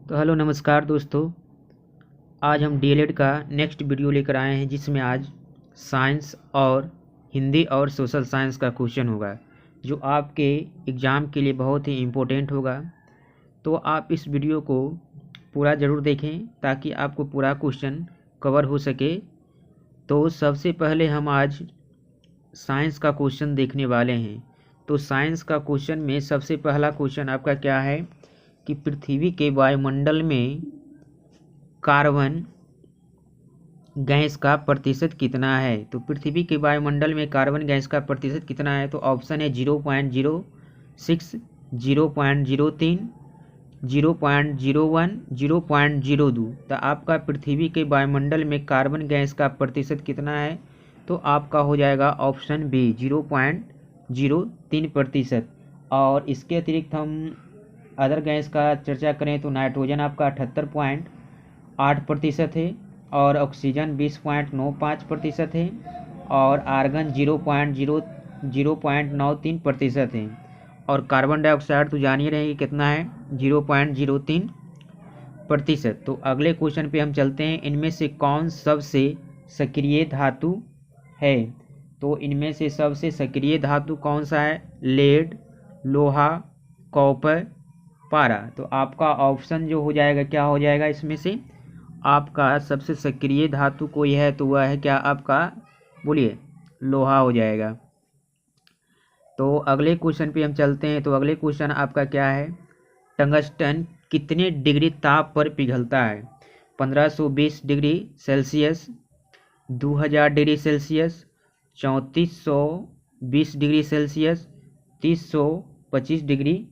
तो हेलो नमस्कार दोस्तों। आज हम डीएलएड का नेक्स्ट वीडियो लेकर आए हैं जिसमें आज साइंस और हिंदी और सोशल साइंस का क्वेश्चन होगा जो आपके एग्ज़ाम के लिए बहुत ही इम्पोर्टेंट होगा। तो आप इस वीडियो को पूरा ज़रूर देखें ताकि आपको पूरा क्वेश्चन कवर हो सके। तो सबसे पहले हम आज साइंस का क्वेश्चन देखने वाले हैं। तो साइंस का क्वेश्चन में सबसे पहला क्वेश्चन आपका क्या है कि पृथ्वी के वायुमंडल में कार्बन गैस का प्रतिशत कितना है। तो पृथ्वी के वायुमंडल में कार्बन गैस का प्रतिशत कितना है। तो ऑप्शन है 0.06, 0.03, 0.01, 0.02। तो आपका पृथ्वी के वायुमंडल में कार्बन गैस का प्रतिशत कितना है। तो आपका हो जाएगा ऑप्शन बी 0.03%। और इसके अतिरिक्त हम अदर गैस का चर्चा करें तो नाइट्रोजन आपका 78.8% है और ऑक्सीजन 20.95% है और आर्गन 0.93% है और कार्बन डाइऑक्साइड तो जान ही रहे हैं कि कितना है 0.03%। तो अगले क्वेश्चन पे हम चलते हैं। इनमें से कौन सबसे सक्रिय धातु है। तो इनमें से सबसे सक्रिय धातु कौन सा है। लेड, लोहा, कॉपर, पारा। तो आपका ऑप्शन जो हो जाएगा क्या हो जाएगा इसमें से आपका सबसे सक्रिय धातु कोई है तो वह है क्या आपका बोलिए लोहा हो जाएगा। तो अगले क्वेश्चन पे हम चलते हैं। तो अगले क्वेश्चन आपका क्या है टंगस्टन कितने डिग्री ताप पर पिघलता है। 1520 degree Celsius, 2000 degree Celsius, 3420 degree Celsius, 3025 degree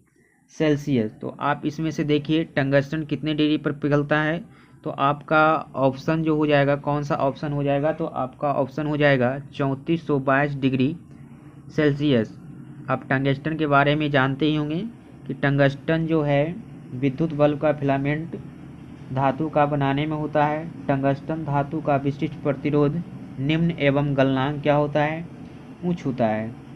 Celsius. तो आप इसमें से देखिए टंगस्टन कितने डिग्री पर पिघलता है। तो आपका ऑप्शन जो हो जाएगा कौन सा ऑप्शन हो जाएगा। तो आपका ऑप्शन हो जाएगा 3422 डिग्री सेल्सियस। आप टंगस्टन के बारे में जानते ही होंगे कि टंगस्टन जो है विद्युत बल्ब का फिलामेंट धातु का बनाने में होता है। टंगस्टन धातु का विशिष्ट प्रतिरोध निम्न एवं गलनांक क्या होता है उच्च होता है।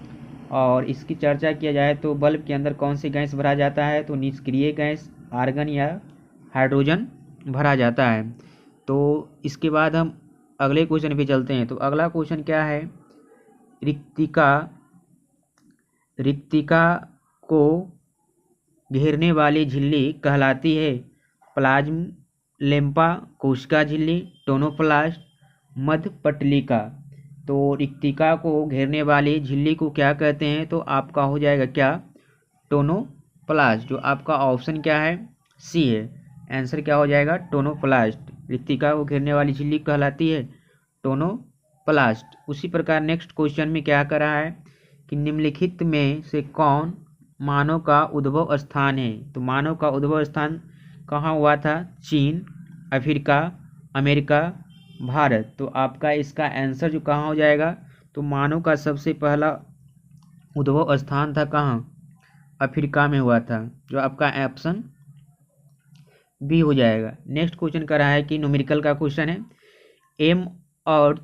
और इसकी चर्चा किया जाए तो बल्ब के अंदर कौन सी गैस भरा जाता है। तो निष्क्रिय गैस आर्गन या हाइड्रोजन भरा जाता है। तो इसके बाद हम अगले क्वेश्चन पे चलते हैं। तो अगला क्वेश्चन क्या है रिक्तिका को घेरने वाली झिल्ली कहलाती है। प्लाज्म, लेम्पा, कोशिका झिल्ली, टोनोप्लास्ट, मध्यपटलिका। तो रिक्तिका को घेरने वाली झिल्ली को क्या कहते हैं। तो आपका हो जाएगा क्या टोनोप्लास्ट। जो आपका ऑप्शन क्या है सी है। आंसर क्या हो जाएगा टोनोप्लास्ट। रिक्तिका को घेरने वाली झिल्ली कहलाती है टोनोप्लास्ट। उसी प्रकार नेक्स्ट क्वेश्चन में क्या कर रहा है कि निम्नलिखित में से कौन मानव का उद्भव स्थान है। तो मानव का उद्भव स्थान कहाँ हुआ था चीन, अफ्रीका, अमेरिका, भारत। तो आपका इसका आंसर जो कहाँ हो जाएगा तो मानव का सबसे पहला उद्भव स्थान था कहाँ अफ्रीका में हुआ था। जो आपका ऑप्शन बी हो जाएगा। नेक्स्ट क्वेश्चन कर रहा है कि न्यूमेरिकल का क्वेश्चन है एम और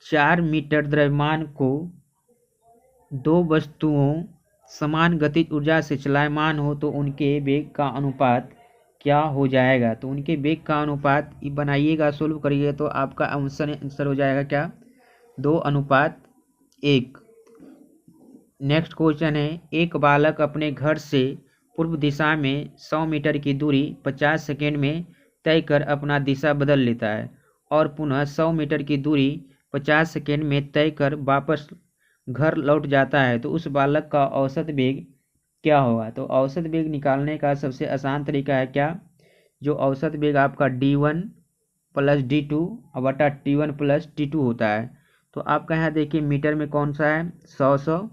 4 मीटर द्रव्यमान को दो वस्तुओं समान गतिज ऊर्जा से चलायमान हो तो उनके वेग का अनुपात क्या हो जाएगा। तो उनके वेग का अनुपात बनाइएगा सोल्व करिए तो आपका आंसर हो जाएगा क्या 2:1। नेक्स्ट क्वेश्चन है एक बालक अपने घर से पूर्व दिशा में 100 मीटर की दूरी 50 सेकेंड में तय कर अपना दिशा बदल लेता है और पुनः 100 मीटर की दूरी 50 सेकेंड में तय कर वापस घर लौट जाता है। तो उस बालक का औसत वेग क्या होगा। तो औसत वेग निकालने का सबसे आसान तरीका है क्या जो औसत वेग आपका d1 + d2 बटा t1 + t2 होता है। तो आपका यहाँ देखिए मीटर में कौन सा है 100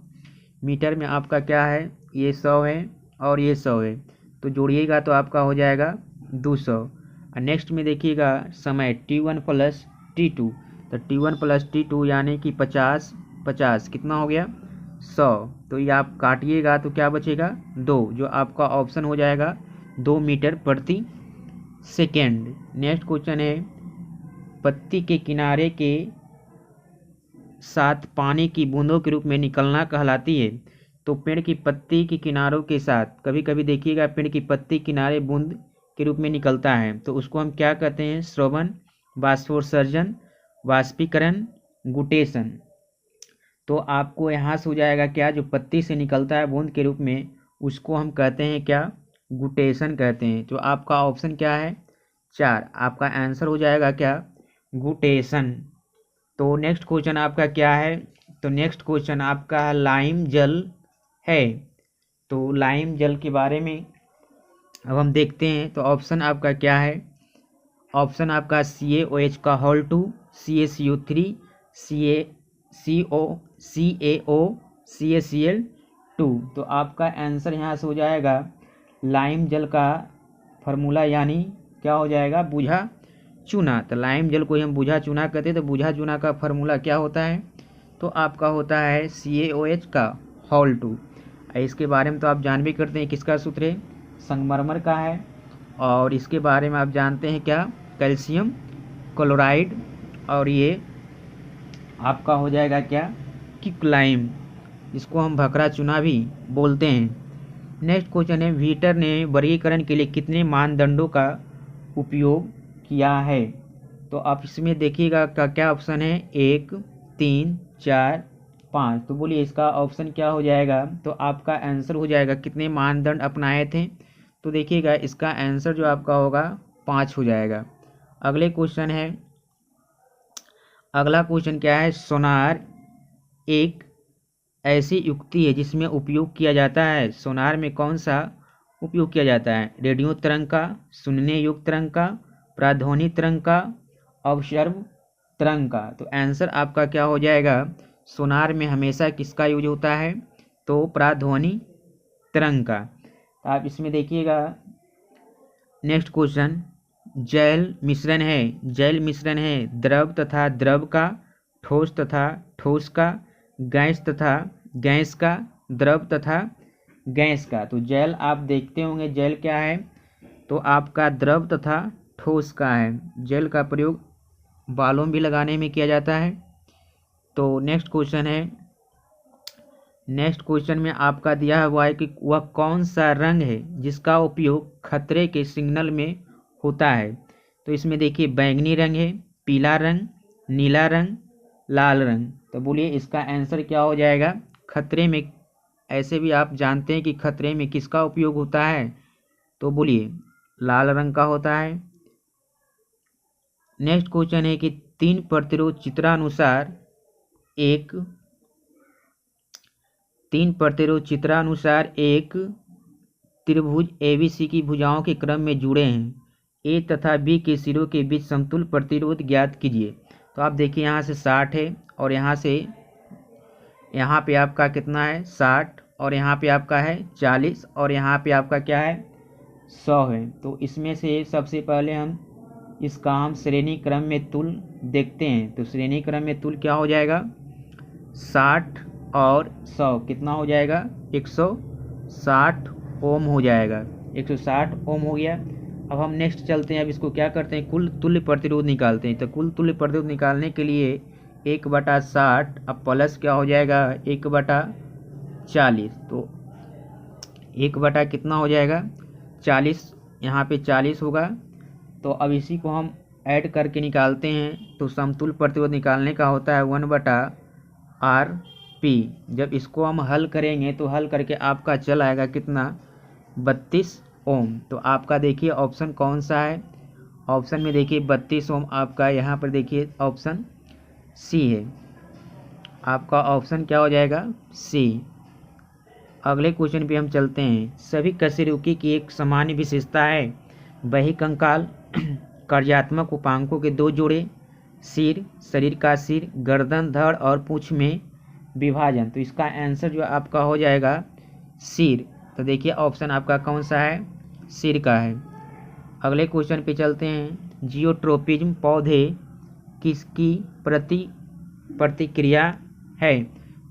मीटर में आपका क्या है ये 100 है और ये 100 है। तो जोड़िएगा तो आपका हो जाएगा 200। और नेक्स्ट में देखिएगा समय t1 + t2। तो t1 + t2 यानी कि 50 कितना हो गया 100। तो ये आप काटिएगा तो क्या बचेगा 2 जो आपका ऑप्शन हो जाएगा 2 मीटर प्रति सेकेंड। नेक्स्ट क्वेश्चन है पत्ती के किनारे के साथ पानी की बूंदों के रूप में निकलना कहलाती है। तो पेड़ की पत्ती के किनारों के साथ कभी कभी देखिएगा पेड़ की पत्ती किनारे बूंद के रूप में निकलता है, तो उसको हम क्या कहते हैं? श्रवण, बाष्पोत्सर्जन, वाष्पीकरण, गुटेशन। तो आपको यहाँ से हो जाएगा क्या? जो पत्ती से निकलता है बूंद के रूप में, उसको हम कहते हैं क्या? गुटेशन कहते हैं। तो आपका ऑप्शन क्या है? 4। आपका आंसर हो जाएगा क्या? गुटेशन। तो नेक्स्ट क्वेश्चन आपका क्या है? तो नेक्स्ट क्वेश्चन आपका लाइम जल है। तो लाइम जल के बारे में अब हम देखते हैं। तो ऑप्शन आपका क्या है? ऑप्शन आपका CaOH का होल 2, CaCO3, CaCO, CaCl2। तो आपका आंसर यहाँ से हो जाएगा लाइम जल का फार्मूला, यानी क्या हो जाएगा? बुझा चूना। तो लाइम जल को हम बुझा चूना कहते हैं। तो बुझा चूना का फार्मूला क्या होता है? तो आपका होता है CaOH का होल 2। इसके बारे में तो आप जान भी करते हैं, किसका सूत्र है? संगमरमर का है। और इसके बारे में आप जानते हैं क्या? Calcium chloride. और ये आपका हो जाएगा क्या? क्विकलाइम, जिसको हम भखरा चूना भी बोलते हैं। नेक्स्ट क्वेश्चन है, व्हीटर ने वर्गीकरण के लिए कितने मानदंडों का उपयोग किया है? तो आप इसमें देखिएगा का क्या ऑप्शन है? 1, 3, 4, 5। तो बोलिए इसका ऑप्शन क्या हो जाएगा? तो आपका आंसर हो जाएगा कितने मानदंड अपनाए थे? तो देखिएगा इसका आंसर जो आपका होगा 5 हो जाएगा। अगले क्वेश्चन है, अगला क्वेश्चन क्या है? सोनार एक ऐसी युक्ति है जिसमें उपयोग किया जाता है। सोनार में कौन सा उपयोग किया जाता है? रेडियो तरंग का, सुनने योग्य तरंग का, प्राध्वनि तरंग का, अवसर्व तरंग का। तो आंसर आपका क्या हो जाएगा? सोनार में हमेशा किसका यूज होता है? तो प्राध्वनि तरंग का। तो आप इसमें देखिएगा नेक्स्ट क्वेश्चन, जैल मिश्रण है। जैल मिश्रण है द्रव तथा द्रव का, ठोस तथा ठोस का, गैस तथा गैस का, द्रव तथा गैस का। तो जैल आप देखते होंगे, जैल क्या है? तो आपका द्रव तथा ठोस का है। जैल का प्रयोग बालों में भी लगाने में किया जाता है। तो नेक्स्ट क्वेश्चन है, नेक्स्ट क्वेश्चन में आपका दिया हुआ है कि वह कौन सा रंग है जिसका उपयोग खतरे के सिग्नल में होता है? तो इसमें देखिए बैंगनी रंग है, पीला रंग, नीला रंग, लाल रंग। तो बोलिए इसका आंसर क्या हो जाएगा? खतरे में, ऐसे भी आप जानते हैं कि खतरे में किसका उपयोग होता है? तो बोलिए लाल रंग का होता है। नेक्स्ट क्वेश्चन है कि 3 प्रतिरोध चित्रानुसार एक त्रिभुज ABC की भुजाओं के क्रम में जुड़े हैं। A तथा B के सिरों के बीच समतुल्य प्रतिरोध ज्ञात कीजिए। तो आप देखिए यहाँ से 60 है, और यहाँ से यहाँ पे आपका कितना है? 60, और यहाँ पे आपका है 40, और यहाँ पे आपका क्या है? 100 है। तो इसमें से सबसे पहले हम इसका श्रेणी क्रम में तुल देखते हैं। तो श्रेणी क्रम में तुल क्या हो जाएगा? 60 और 100 कितना हो जाएगा? 160 ओम हो जाएगा। 160 ओम हो गया। अब हम नेक्स्ट चलते हैं। अब इसको क्या करते हैं? कुल तुल्य प्रतिरोध निकालते हैं। तो कुल तुल्य प्रतिरोध निकालने के लिए 1/60 अब प्लस क्या हो जाएगा? 1/40। तो 1 कितना हो जाएगा? 40। यहाँ पे 40 होगा। तो अब इसी को हम ऐड करके निकालते हैं। तो समतुल्य प्रतिरोध निकालने का होता है 1/RP। जब इसको हम हल करेंगे तो हल करके आपका चल आएगा कितना? 32 ओम। तो आपका देखिए ऑप्शन कौन सा है? ऑप्शन में देखिए 32 ओम आपका यहाँ पर देखिए ऑप्शन सी है। आपका ऑप्शन क्या हो जाएगा? सी। अगले क्वेश्चन पे हम चलते हैं। सभी कशेरुकी की एक सामान्य विशेषता है बहिकंकाल, कार्यात्मक उपांकों के 2 जोड़े, सिर, शरीर का सिर, गर्दन, धड़ और पूंछ में विभाजन। तो इसका आंसर जो आपका हो जाएगा सिर। तो देखिए ऑप्शन आपका कौन सा है? सिर का है। अगले क्वेश्चन पे चलते हैं। जियोट्रोपिज्म पौधे किसकी प्रतिक्रिया है?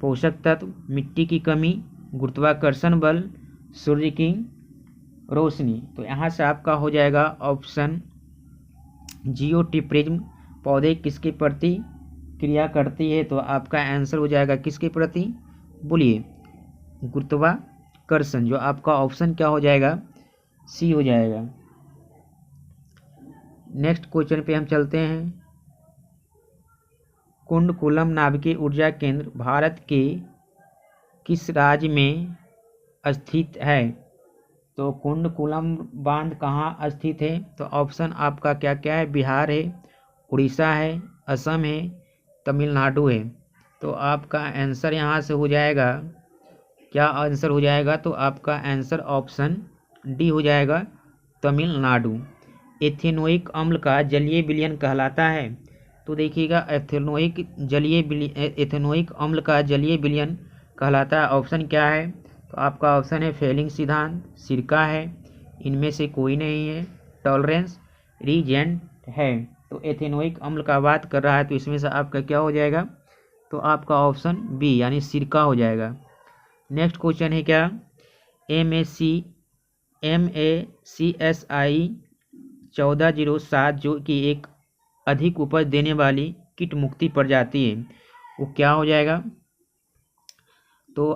पोषक तत्व, मिट्टी की कमी, गुरुत्वाकर्षण बल, सूर्य की रोशनी। तो यहाँ से आपका हो जाएगा ऑप्शन जियोट्रोपिज्म पौधे किसके प्रति क्रिया करती है? तो आपका आंसर हो जाएगा किसके प्रति? बोलिए गुरुत्वाकर्षण। जो आपका ऑप्शन क्या हो जाएगा? सी हो जाएगा। नेक्स्ट क्वेश्चन पे हम चलते हैं। कुंडकुलम नाभिकीय ऊर्जा केंद्र भारत के किस राज्य में स्थित है? तो कुंडकुलम बांध कहाँ स्थित है? तो ऑप्शन आपका क्या क्या है? बिहार है, उड़ीसा है, असम है, तमिलनाडु है। तो आपका आंसर यहाँ से हो जाएगा, क्या आंसर हो जाएगा? तो आपका आंसर ऑप्शन डी हो जाएगा, तमिलनाडु। एथेनोइक अम्ल का जलीय विलयन कहलाता है। तो देखिएगा, एथेनोइक अम्ल का जलीय विलयन कहलाता है। ऑप्शन क्या है? तो आपका ऑप्शन है फेलिंग सिद्धांत, सिरका है, इनमें से कोई नहीं है, टॉलरेंस रीजेंट है। तो एथेनोइक अम्ल का बात कर रहा है, तो इसमें से आपका क्या हो जाएगा? तो आपका ऑप्शन बी यानी सिरका हो जाएगा। नेक्स्ट क्वेश्चन है क्या? MACSI 1407 जो कि एक अधिक उपज देने वाली कीट मुक्ति प्रजाति है, वो क्या हो जाएगा? तो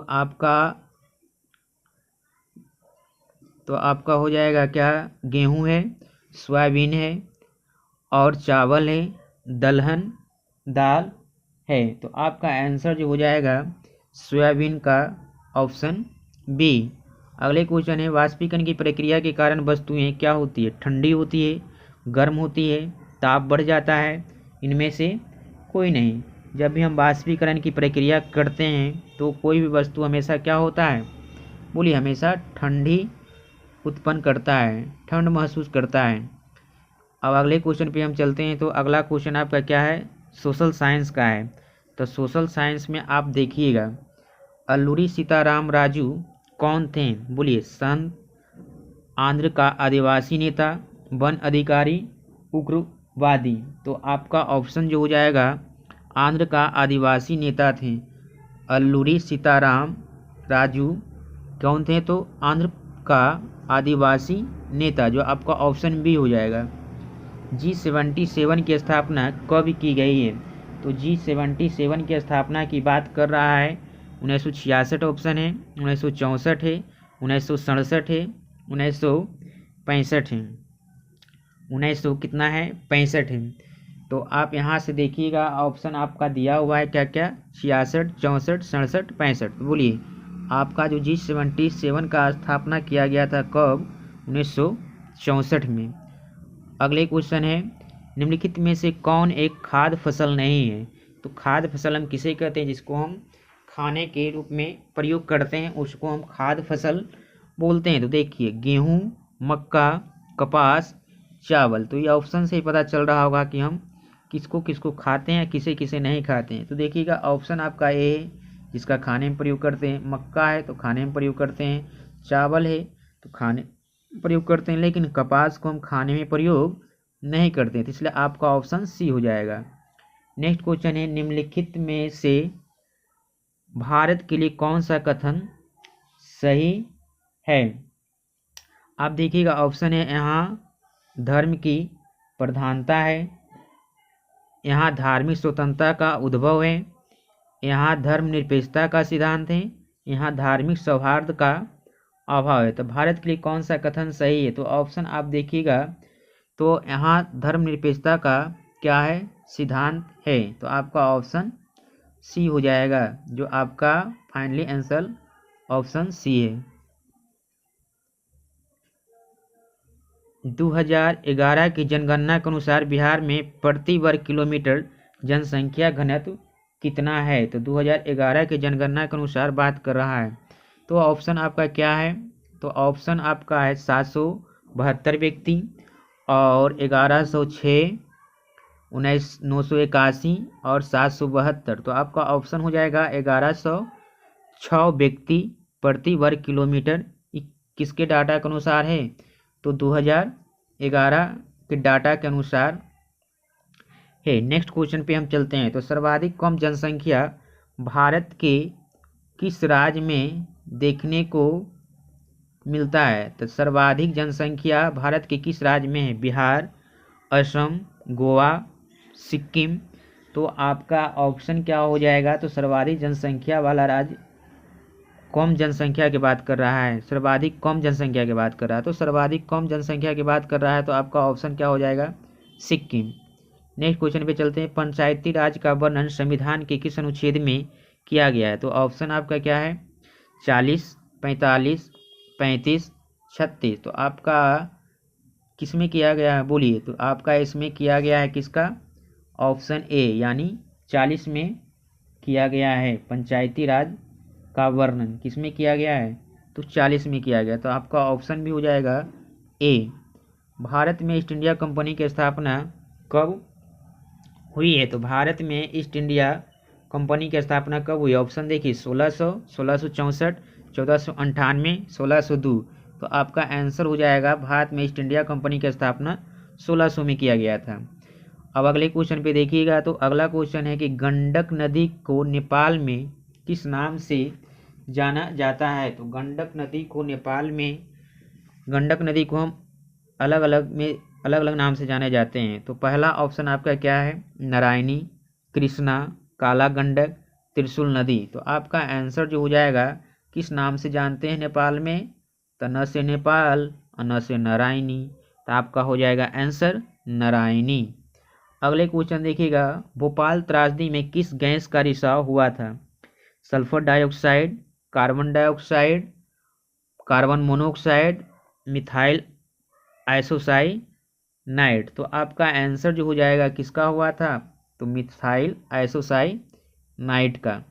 आपका हो जाएगा क्या? गेहूं है, सोयाबीन है और चावल है, दलहन दाल है। तो आपका आंसर जो हो जाएगा सोयाबीन का ऑप्शन बी। अगले क्वेश्चन है, वाष्पीकरण की प्रक्रिया के कारण वस्तुएं क्या होती है? ठंडी होती है, गर्म होती है, ताप बढ़ जाता है, इनमें से कोई नहीं। जब भी हम वाष्पीकरण की प्रक्रिया करते हैं तो कोई भी वस्तु हमेशा क्या होता है? बोलिए, हमेशा ठंडी उत्पन्न करता है, ठंड महसूस करता है। अब अगले क्वेश्चन पे हम चलते हैं। तो अगला क्वेश्चन आपका क्या है? सोशल साइंस का है। तो सोशल साइंस में आप देखिएगा, अल्लूरी सीताराम राजू कौन थे? बोलिए, संत, आंध्र का आदिवासी नेता, वन अधिकारी, उग्रवादी। तो आपका ऑप्शन जो हो जाएगा, आंध्र का आदिवासी नेता थे अल्लूरी सीताराम राजू। कौन थे? तो आंध्र का आदिवासी नेता, जो आपका ऑप्शन बी हो जाएगा। G77 की स्थापना कब की गई है? तो G77 की स्थापना की बात कर रहा है 1966 ऑप्शन है, 1964 है, 1967 है, 1965 है। 1900 कितना है? 65 है। तो आप यहाँ से देखिएगा, ऑप्शन आपका दिया हुआ है क्या क्या? 66, 64, 67, 65। बोलिए, आपका जो G77 का स्थापना किया गया था कब? 1964 में। अगले क्वेश्चन है, निम्नलिखित में से कौन एक खाद्य फसल नहीं है? तो खाद्य फसल हम किसे कहते हैं? जिसको हम खाने के रूप में प्रयोग करते हैं उसको हम खाद्य फसल बोलते हैं। तो देखिए, गेहूं, मक्का, कपास, चावल। तो ये ऑप्शन से ही पता चल रहा होगा कि हम किसको किसको खाते हैं, किसे किसे नहीं खाते हैं। तो देखिएगा, ऑप्शन आपका ए है, जिसका खाने में प्रयोग करते हैं, मक्का है तो खाने में प्रयोग करते हैं, चावल है तो खाने प्रयोग करते हैं, लेकिन कपास को हम खाने में प्रयोग नहीं करते हैं। तो इसलिए आपका ऑप्शन सी हो जाएगा। नेक्स्ट क्वेश्चन है, निम्नलिखित में से भारत के लिए कौन सा कथन सही है? आप देखिएगा, ऑप्शन है यहाँ धर्म की प्रधानता है, यहाँ धार्मिक स्वतंत्रता का उद्भव है, यहाँ धर्मनिरपेक्षता का सिद्धांत है, यहाँ धार्मिक सौहार्द का अभाव है। तो भारत के लिए कौन सा कथन सही है? तो ऑप्शन आप देखिएगा, तो यहाँ धर्मनिरपेक्षता का क्या है? सिद्धांत है। तो आपका ऑप्शन सी हो जाएगा, जो आपका फाइनली आंसर ऑप्शन सी है। 2011 की जनगणना के अनुसार बिहार में प्रति वर्ग किलोमीटर जनसंख्या घनत्व कितना है? तो 2011 की जनगणना के अनुसार बात कर रहा है। तो ऑप्शन आपका क्या है? तो ऑप्शन आपका है 772 व्यक्ति और 1106, 981 और 772। तो आपका ऑप्शन हो जाएगा 1106 व्यक्ति प्रति वर्ग किलोमीटर। किसके डाटा के अनुसार है? तो 2011 के डाटा के अनुसार है। नेक्स्ट क्वेश्चन पे हम चलते हैं। तो सर्वाधिक कम जनसंख्या भारत के किस राज्य में देखने को मिलता है? तो सर्वाधिक जनसंख्या भारत के किस राज्य में है? बिहार, असम, गोवा, सिक्किम। तो आपका ऑप्शन क्या हो जाएगा? तो सर्वाधिक जनसंख्या वाला राज्य कम जनसंख्या की बात कर रहा है, सर्वाधिक कम जनसंख्या की बात कर रहा है। तो सर्वाधिक कम जनसंख्या की बात कर रहा है, तो आपका ऑप्शन क्या हो जाएगा? सिक्किम। नेक्स्ट क्वेश्चन पे चलते हैं। पंचायती राज का वर्णन संविधान के किस अनुच्छेद में किया गया है? तो ऑप्शन आपका क्या है? 40, 45, 35, 36। तो आपका किस में किया गया है बोलिए? तो आपका इसमें किया गया है किसका? ऑप्शन ए यानी 40 में किया गया है। पंचायती राज का वर्णन किस में किया गया है? तो 40 में किया गया। तो आपका ऑप्शन भी हो जाएगा ए। भारत में ईस्ट इंडिया कंपनी की स्थापना कब हुई है? तो भारत में ईस्ट इंडिया कंपनी की स्थापना कब हुई? ऑप्शन देखिए 1600, 1664, 1498, 1602। तो आपका आंसर हो जाएगा भारत में ईस्ट इंडिया कंपनी की स्थापना 1600 में किया गया था। अब अगले क्वेश्चन पे देखिएगा। तो अगला क्वेश्चन है कि गंडक नदी को नेपाल में किस नाम से जाना जाता है? तो गंडक नदी को नेपाल में, गंडक नदी को हम अलग अलग नाम से जाने जाते हैं। तो पहला ऑप्शन आपका क्या है? नारायणी, कृष्णा, काला गंडक, त्रिशूल नदी। तो आपका आंसर जो हो जाएगा किस नाम से जानते हैं नेपाल में? तो न से नेपाल और न से नारायणी। तो आपका हो जाएगा आंसर नारायणी। अगले क्वेश्चन देखिएगा। भोपाल त्रासदी में किस गैस का रिसाव हुआ था? Sulphur dioxide, carbon dioxide, carbon monoxide, methyl isocyanide. तो आपका आंसर जो हो जाएगा किसका हुआ था? तो मिथाइल आइसोसाइनाइड का।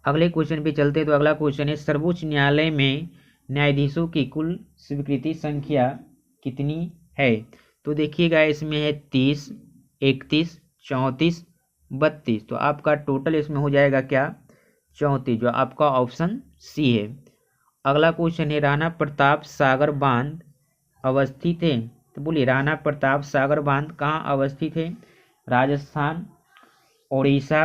अगले क्वेश्चन पे चलते। तो अगला क्वेश्चन है सर्वोच्च न्यायालय में न्यायाधीशों की कुल स्वीकृति संख्या कितनी है? तो देखिएगा इसमें है 30, 31, 34, 32। तो आपका टोटल इसमें हो जाएगा क्या? 34, जो आपका ऑप्शन सी है। अगला क्वेश्चन है राणा प्रताप सागर बांध अवस्थित है? तो बोलिए राणा प्रताप सागर बांध कहाँ अवस्थित है? राजस्थान, उड़ीसा,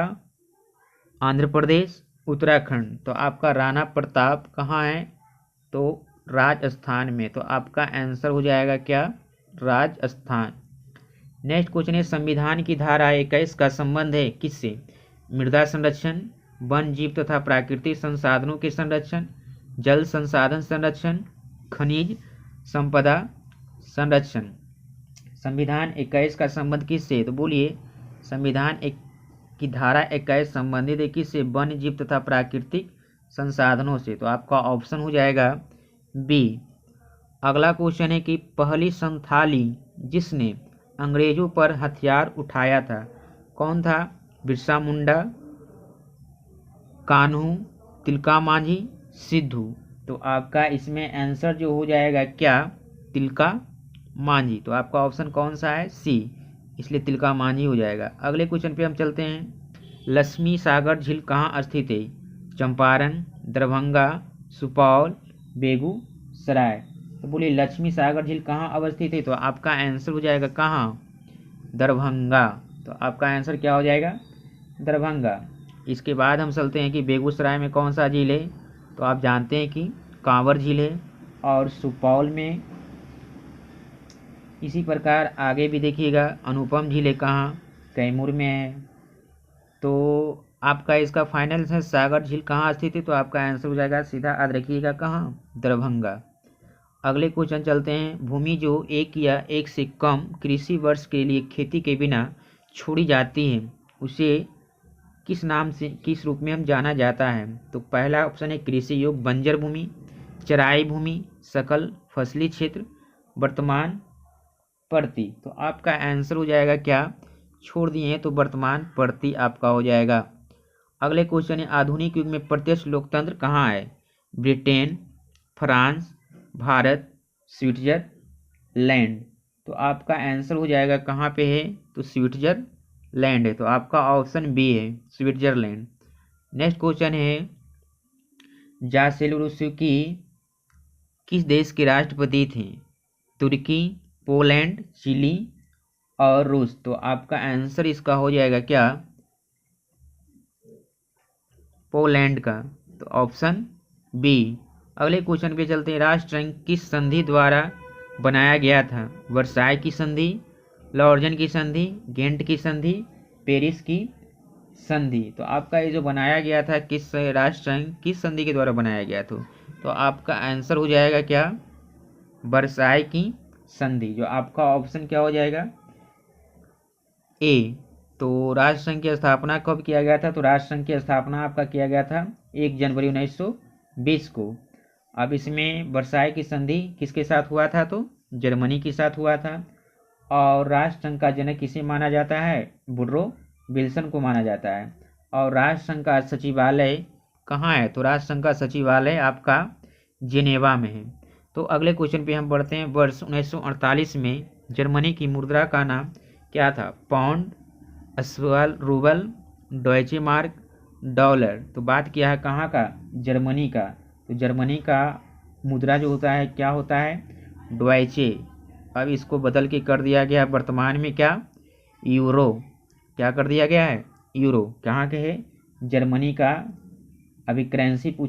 आंध्र प्रदेश, उत्तराखंड। तो आपका राणा प्रताप कहाँ है? तो राजस्थान में। तो आपका आंसर हो जाएगा क्या? राजस्थान। नेक्स्ट क्वेश्चन है संविधान की धारा 21 का संबंध है किससे? मृदा संरक्षण, वन जीव तथा प्राकृतिक संसाधनों के संरक्षण, जल संसाधन संरक्षण, खनिज संपदा संरक्षण। संविधान 21 का संबंध किससे? तो बोलिए संविधान की धारा 21 संबंधित है किससे? वन जीव तथा प्राकृतिक संसाधनों से। तो आपका ऑप्शन हो जाएगा बी। अगला क्वेश्चन है कि पहली संथाली जिसने अंग्रेजों पर हथियार उठाया था कौन था? बिरसा मुंडा, कान्हू, तिलका मांझी, सिद्धू। तो आपका इसमें आंसर जो हो जाएगा क्या? तिलका मांझी। तो आपका ऑप्शन कौन सा है? सी, इसलिए तिलका मांझी हो जाएगा। अगले क्वेश्चन पे हम चलते हैं। लक्ष्मी सागर झील कहाँ स्थित है? चंपारण, दरभंगा, सुपौल, बेगूसराय। तो बोलिए लक्ष्मी सागर झील कहाँ अवस्थित है? तो आपका आंसर हो जाएगा कहाँ? दरभंगा। तो आपका आंसर क्या हो जाएगा? दरभंगा। इसके बाद हम चलते हैं कि बेगूसराय में कौन सा झील है? तो आप जानते हैं कि कांवर झील है। और सुपौल में इसी प्रकार आगे भी देखिएगा अनुपम झील है कहाँ? कैमूर में है। तो आपका इसका फाइनल है सागर झील कहाँ स्थित है? तो आपका आंसर हो जाएगा सीधा याद रखिएगा कहाँ? दरभंगा। अगले क्वेश्चन चलते हैं। भूमि जो एक या एक से कम कृषि वर्ष के लिए खेती के बिना छोड़ी जाती है उसे किस नाम से, किस रूप में हम जाना जाता है? तो पहला ऑप्शन है कृषि योग्य बंजर भूमि, चराई भूमि, सकल फसली क्षेत्र, वर्तमान प्रति। तो आपका आंसर हो जाएगा क्या? छोड़ दिए हैं तो वर्तमान प्रति आपका हो जाएगा। अगले क्वेश्चन है आधुनिक युग में प्रत्यक्ष लोकतंत्र कहाँ है? Britain, France, Bharat, Switzerland. तो आपका आंसर हो जाएगा कहाँ पे है? तो स्विट्जरलैंड है। तो आपका ऑप्शन बी है स्विट्जरलैंड। नेक्स्ट क्वेश्चन है जासेलुरुस्की किस देश के राष्ट्रपति थे? तुर्की, पोलैंड, चिली और रूस। तो आपका आंसर इसका हो जाएगा क्या? पोलैंड का। तो ऑप्शन बी। अगले क्वेश्चन पे चलते हैं। राष्ट्रसंघ किस संधि द्वारा बनाया गया था? वर्साई की संधि, लॉर्जन की संधि, गेंट की संधि, पेरिस की संधि। तो आपका ये जो बनाया गया था किस राष्ट्रसंघ किस संधि के द्वारा बनाया गया था? तो आपका आंसर हो जाएगा क्या? वर्साई की संधि। जो आपका ऑप्शन क्या हो जाएगा? ए। तो राष्ट्र संघ की स्थापना कब किया गया था? तो राष्ट्र संघ की स्थापना आपका किया गया था 1 जनवरी 1920 को। अब इसमें वर्साई की संधि किसके साथ हुआ था? तो जर्मनी के साथ हुआ था। और राष्ट्र संघ का जनक किसे माना जाता है? वुडरो विल्सन को माना जाता है। और राष्ट्र संघ का सचिवालय कहाँ है? तो राष्ट्र संघ का सचिवालय आपका जिनेवा में है। तो अगले क्वेश्चन पे हम बढ़ते हैं। वर्ष 1948 में जर्मनी की मुद्रा का नाम क्या था? पाउंड, अस्वाल, रूबल, डॉयचे मार्क, डॉलर। तो बात किया है कहाँ का? जर्मनी का। तो जर्मनी का मुद्रा जो होता है क्या होता है? डॉयचे। अब इसको बदल के कर दिया गया वर्तमान में क्या? यूरो। क्या कर दिया गया है? यूरो। कहाँ के है? जर्मनी का। अभी करेंसी पूछे